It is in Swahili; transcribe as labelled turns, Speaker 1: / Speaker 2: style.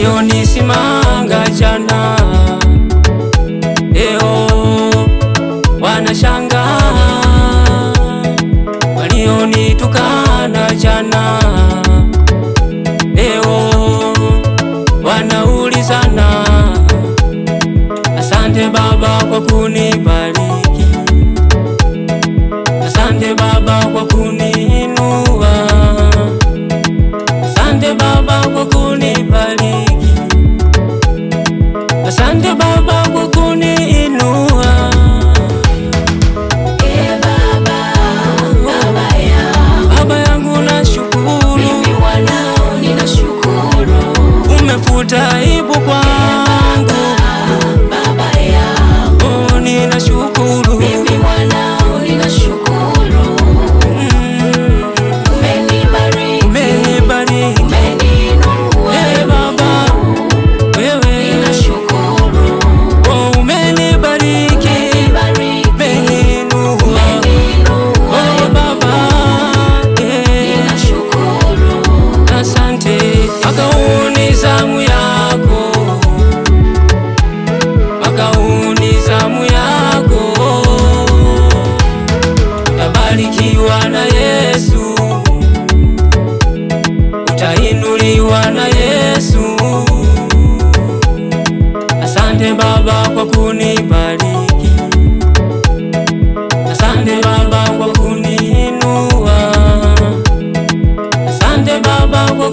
Speaker 1: walionisimanga jana leo wanashangaa, walionitukana jana leo wanaulizana. Asante Baba kwa kunibariki, asante Baba kwa kuniinua, asante Baba kwa kunibariki, asante Baba kwa kuniinua. Baba yangu nashukuru, mimi mwanao ninashukuru, umefuta aibu kwangu. Baba yangu ninashukuru, mimi mwanao ninashukuru, umenibariki, umenibariki, umeniinua. Baba wewe ninashukuru, umenibariki, umeniinua. Baba ninashukuru, asante. Makauni zamu yako, makauni zamu yako, utabarikiwa na Yesu, utainuliwa na Yesu. Asante Baba kwa kunibariki, asante Baba kwa kuniinua, asante Baba kwa